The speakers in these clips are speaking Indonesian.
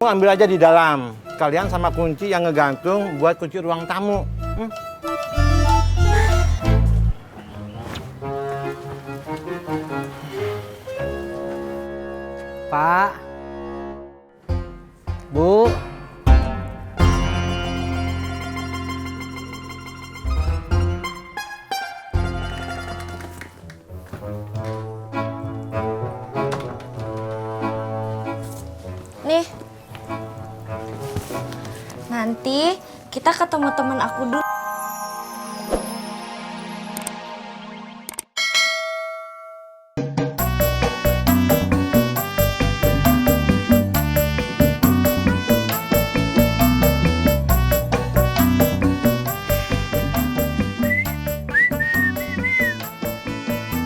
Itu ambil aja di dalam. Kalian sama kunci yang ngegantung buat kunci ruang tamu. Pak, Bu. Nih, nanti kita ketemu temen aku dulu.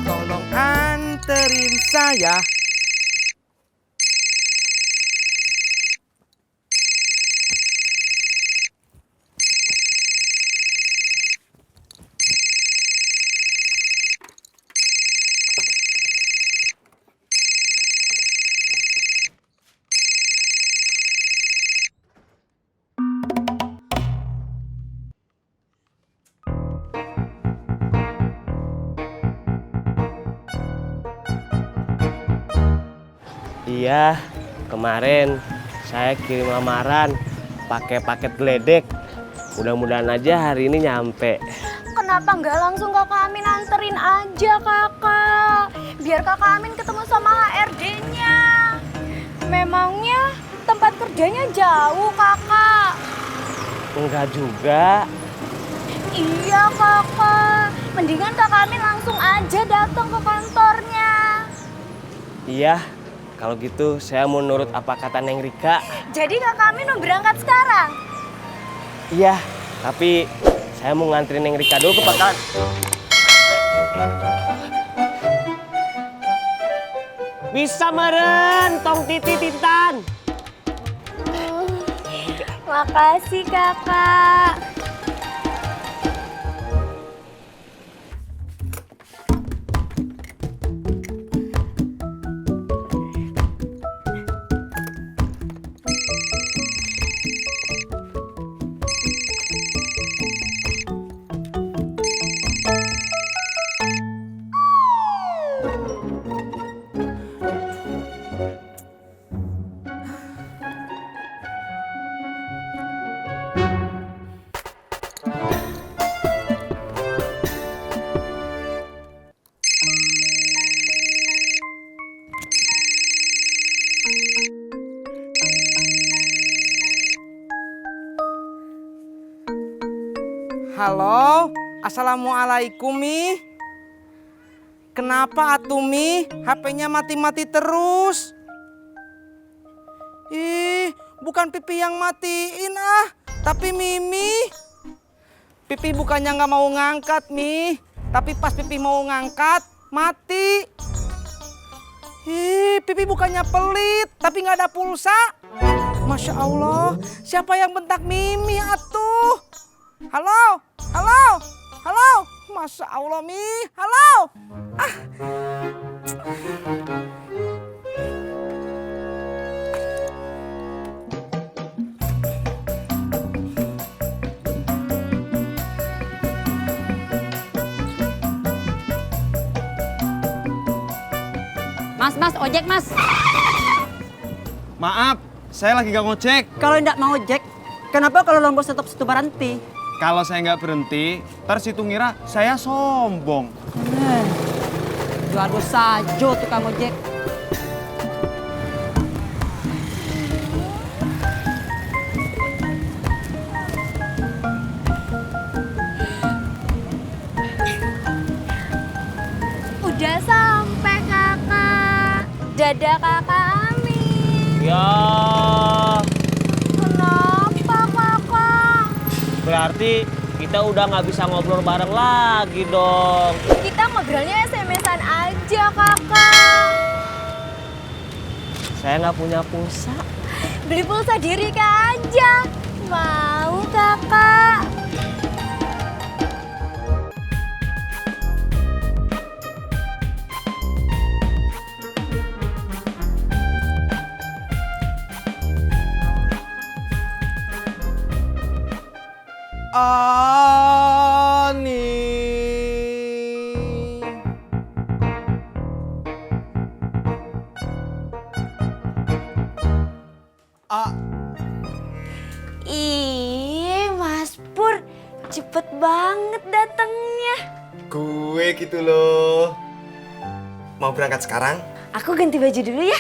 Tolong anterin saya. Iya, kemarin saya kirim lamaran pakai paket geledek. Mudah-mudahan aja hari ini nyampe. Kenapa nggak langsung kakak Amin anterin aja kakak? Biar kakak Amin ketemu sama HRD-nya. Memangnya tempat kerjanya jauh kakak? Enggak juga. Iya kakak, mendingan kakak Amin langsung aja datang ke kantornya. Iya, kalau gitu saya mau nurut apa kata Neng Rika. Jadi kakak Amin mau berangkat sekarang? Iya, tapi saya mau nganterin Neng Rika dulu ke pangkalan. Bisa meren, tong tititan. Makasih kakak. Halo, assalamualaikum Mi. Kenapa atuh Mi? HP-nya mati-mati terus. Ih, bukan Pipi yang matiin tapi Mimi. Pipi bukannya nggak mau ngangkat Mi, tapi pas Pipi mau ngangkat mati. Ih, Pipi bukannya pelit, tapi nggak ada pulsa. Masya Allah, siapa yang bentak Mimi atuh? Halo, halo, halo. Masya Allah Mi, halo. Mas, ojek mas. Maaf, saya lagi gak ngojek. Kalau tidak mau ojek, kenapa kalau lombok stop situ berhenti? Kalau saya nggak berhenti, ntar situ ngira saya sombong. Aduh sajo tukang ojek. Udah sampai kakak. Dadah kakak Amin. Ya, Kenapa kakak? berarti kita udah nggak bisa ngobrol bareng lagi dong. Kita ngobrolnya SMS-an aja kakak. Saya nggak punya pulsa. Beli pulsa di Rika aja. Mau kakak? cepet banget datangnya. Gue gitu loh. Mau berangkat sekarang? Aku ganti baju dulu ya.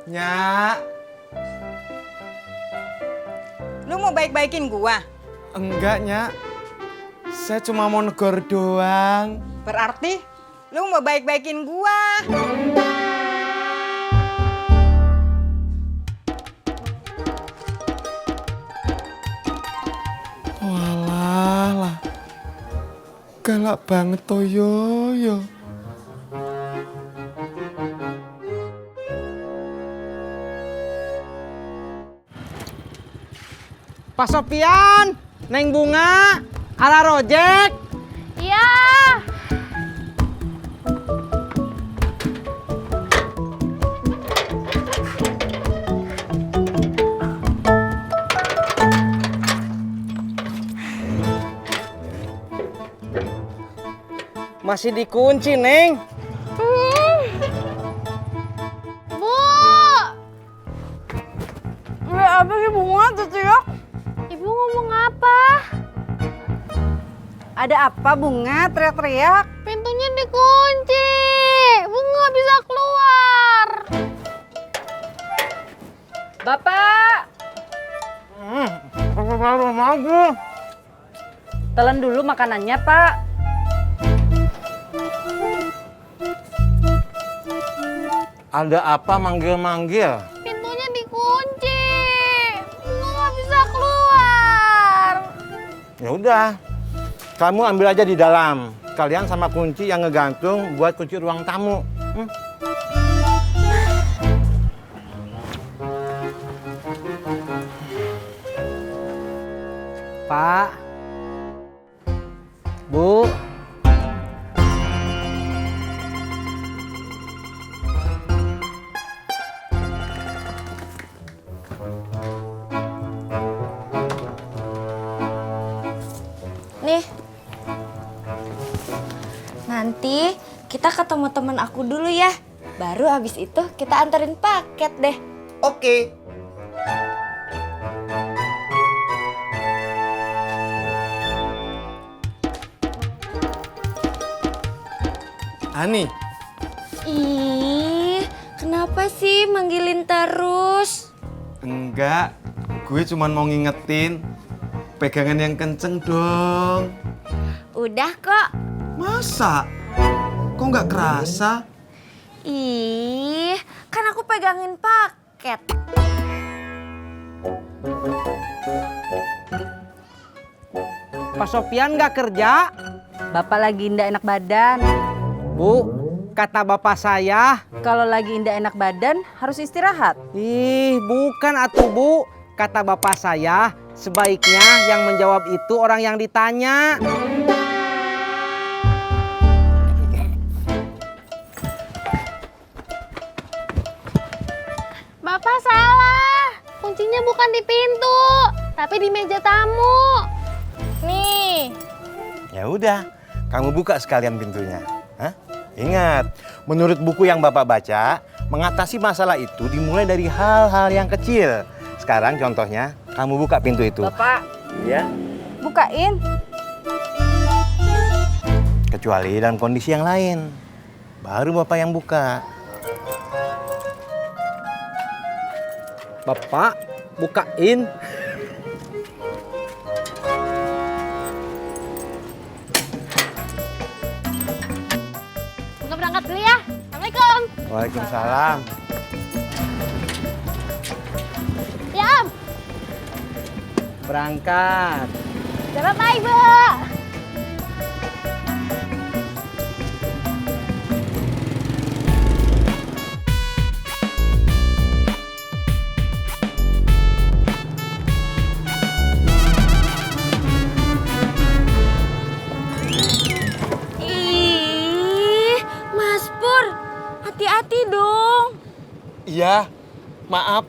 Nyak. Lu mau baik-baikin gua? Enggak, Nyak. Saya cuma mau negor doang. Berarti lu mau baik-baikin gua. Walah. Galak banget Toyo yo. Pak Sopian, Neng Bunga, ala Rojek. Iya. Masih dikunci, Neng. Bu. Apa sih Bunga tuh ya? Ibu ngomong apa? Ada apa Bunga teriak-teriak? Pintunya dikunci. Bu nggak bisa keluar. Bapak, Baru lagi. telan dulu makanannya, Pak. Ada apa manggil-manggil? Pintunya dikunci. Bu nggak bisa keluar. Ya udah, kamu ambil aja di dalam. Kalian sama kunci yang ngegantung buat kunci ruang tamu. Pak, Bu, Nih. Nanti kita ketemu teman aku dulu ya. Baru habis itu kita anterin paket deh. Oke. Ani, Ih, kenapa sih manggilin terus? enggak. Gue cuma mau ngingetin pegangan yang kenceng dong. Udah kok. Masa? Kok nggak kerasa? Ih, kan aku pegangin paket. Pak Sopian nggak kerja? Bapak lagi ndak enak badan. Bu, kata bapak saya, kalau lagi ndak enak badan harus istirahat. Ih, bukan atuh Bu. Kata bapak saya, sebaiknya yang menjawab itu orang yang ditanya. Bapak salah. Kuncinya bukan di pintu, tapi di meja tamu. Nih. Ya udah, kamu buka sekalian pintunya. Hah? Ingat, menurut buku yang Bapak baca, mengatasi masalah itu dimulai dari hal-hal yang kecil. Sekarang contohnya, kamu buka pintu itu. Bapak, Ya. bukain. Kecuali dalam kondisi yang lain. Baru Bapak yang buka. Bapak, bukain. Nggak berangkat dulu ya. Assalamualaikum. Waalaikumsalam. Ya, Om. Berangkat. Selamat pagi, Bu. Ih, Mas Pur, hati-hati dong. Iya, maaf.